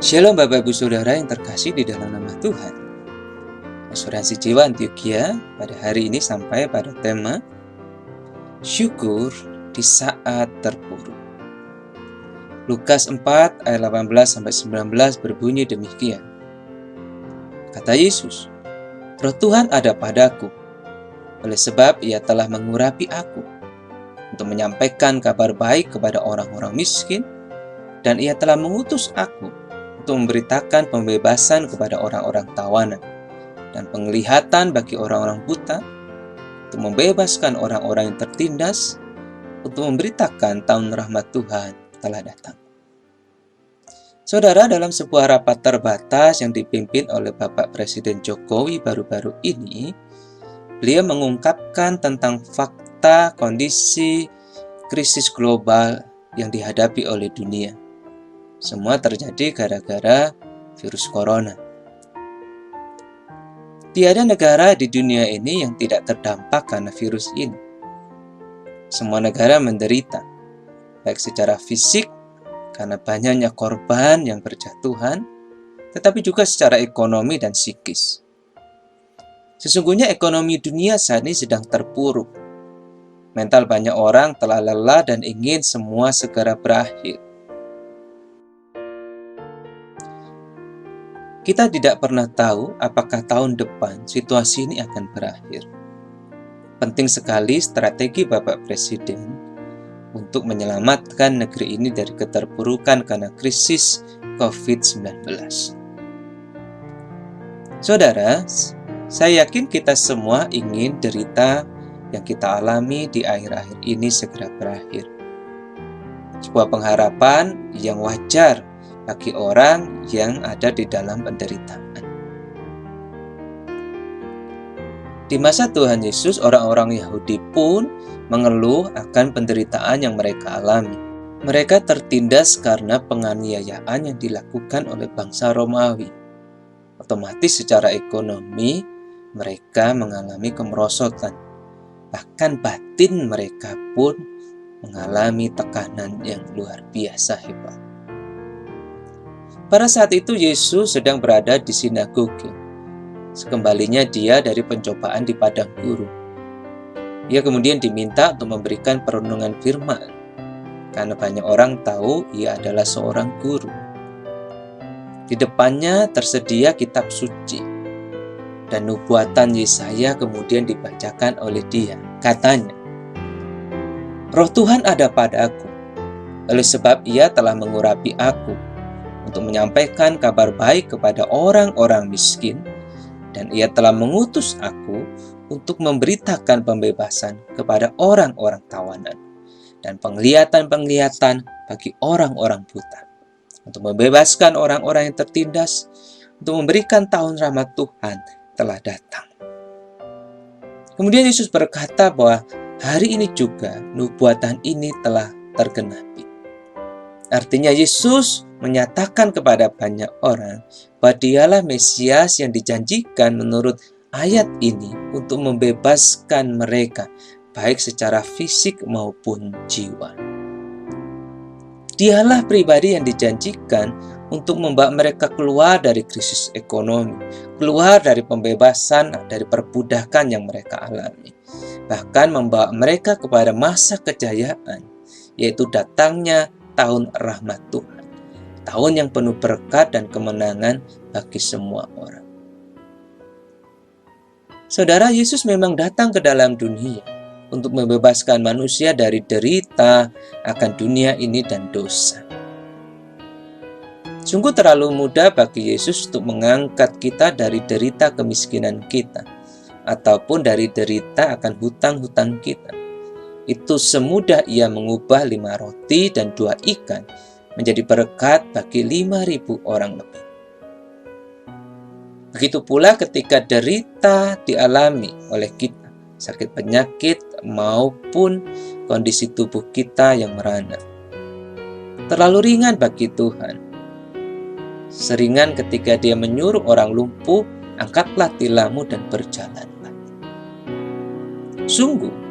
Shalom Bapak Ibu Saudara yang terkasih di dalam nama Tuhan. Asuransi Jiwa Antioquia pada hari ini sampai pada tema Syukur di saat terpuruk. Lukas 4 ayat 18-19 berbunyi demikian. Kata Yesus, Roh Tuhan ada padaku, oleh sebab Ia telah mengurapi aku untuk menyampaikan kabar baik kepada orang-orang miskin, dan Ia telah mengutus aku untuk memberitakan pembebasan kepada orang-orang tawanan dan penglihatan bagi orang-orang buta, untuk membebaskan orang-orang yang tertindas, untuk memberitakan tahun rahmat Tuhan telah datang. Saudara, dalam sebuah rapat terbatas yang dipimpin oleh Bapak Presiden Jokowi baru-baru ini, beliau mengungkapkan tentang fakta kondisi krisis global yang dihadapi oleh dunia. Semua terjadi gara-gara virus corona. Tiada negara di dunia ini yang tidak terdampak karena virus ini. Semua negara menderita, baik secara fisik karena banyaknya korban yang berjatuhan, tetapi juga secara ekonomi dan psikis. Sesungguhnya ekonomi dunia saat ini sedang terpuruk. Mental banyak orang telah lelah dan ingin semua segera berakhir. Kita tidak pernah tahu apakah tahun depan situasi ini akan berakhir. Penting sekali strategi Bapak Presiden untuk menyelamatkan negeri ini dari keterpurukan karena krisis COVID-19. Saudara, saya yakin kita semua ingin derita yang kita alami di akhir-akhir ini segera berakhir. Sebuah pengharapan yang wajar bagi orang yang ada di dalam penderitaan. Di masa Tuhan Yesus, orang-orang Yahudi pun mengeluh akan penderitaan yang mereka alami. Mereka tertindas karena penganiayaan yang dilakukan oleh bangsa Romawi. Otomatis secara ekonomi, mereka mengalami kemerosotan. Bahkan batin mereka pun mengalami tekanan yang luar biasa hebat. Pada saat itu Yesus sedang berada di sinagoge. Sekembalinya dia dari pencobaan di padang gurun. Ia kemudian diminta untuk memberikan perenungan firman, karena banyak orang tahu ia adalah seorang guru. Di depannya tersedia kitab suci, dan nubuatan Yesaya kemudian dibacakan oleh dia. Katanya, Roh Tuhan ada padaku, oleh sebab Ia telah mengurapi aku untuk menyampaikan kabar baik kepada orang-orang miskin, dan Ia telah mengutus aku untuk memberitakan pembebasan kepada orang-orang tawanan dan penglihatan-penglihatan bagi orang-orang buta, untuk membebaskan orang-orang yang tertindas, untuk memberikan tahun rahmat Tuhan telah datang. Kemudian Yesus berkata bahwa hari ini juga nubuatan ini telah tergenapi. Artinya Yesus menyatakan kepada banyak orang bahwa dialah Mesias yang dijanjikan menurut ayat ini untuk membebaskan mereka, baik secara fisik maupun jiwa. Dialah pribadi yang dijanjikan untuk membawa mereka keluar dari krisis ekonomi, keluar dari pembebasan, dari perbudakan yang mereka alami, bahkan membawa mereka kepada masa kejayaan, yaitu datangnya tahun rahmat Tuhan, tahun yang penuh berkat dan kemenangan bagi semua orang. Saudara, Yesus memang datang ke dalam dunia untuk membebaskan manusia dari derita akan dunia ini dan dosa. Sungguh terlalu mudah bagi Yesus untuk mengangkat kita dari derita kemiskinan kita, ataupun dari derita akan hutang-hutang kita. Itu semudah Ia mengubah 5 roti dan 2 ikan menjadi berkat bagi 5.000 orang lebih. Begitu pula ketika derita dialami oleh kita, sakit penyakit maupun kondisi tubuh kita yang merana. Terlalu ringan bagi Tuhan. Seringan ketika Dia menyuruh orang lumpuh, angkatlah tilammu dan berjalanlah. Sungguh,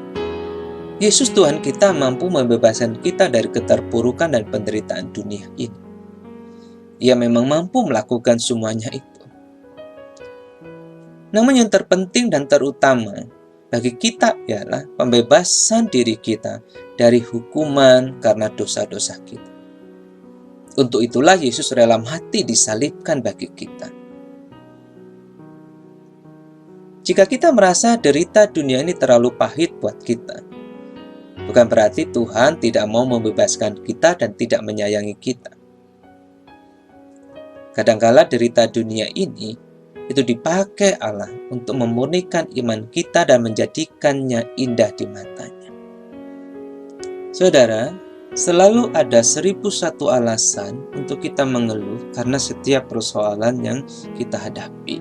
Yesus Tuhan kita mampu membebaskan kita dari keterpurukan dan penderitaan dunia ini. Ia memang mampu melakukan semuanya itu. Namun yang terpenting dan terutama bagi kita ialah pembebasan diri kita dari hukuman karena dosa-dosa kita. Untuk itulah Yesus rela mati disalibkan bagi kita. Jika kita merasa derita dunia ini terlalu pahit buat kita, bukan berarti Tuhan tidak mau membebaskan kita dan tidak menyayangi kita. Kadangkala derita dunia ini itu dipakai Allah untuk memurnikan iman kita dan menjadikannya indah di matanya. Saudara, selalu ada 1001 alasan untuk kita mengeluh karena setiap persoalan yang kita hadapi.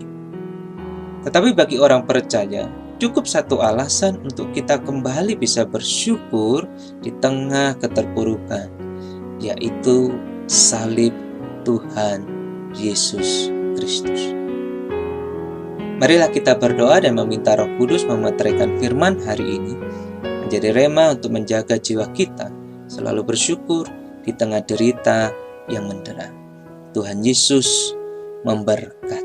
Tetapi bagi orang percaya, cukup satu alasan untuk kita kembali bisa bersyukur di tengah keterpurukan, yaitu salib Tuhan Yesus Kristus. Marilah kita berdoa dan meminta Roh Kudus memeteraikan firman hari ini menjadi rema untuk menjaga jiwa kita selalu bersyukur di tengah derita yang mendera. Tuhan Yesus memberkati.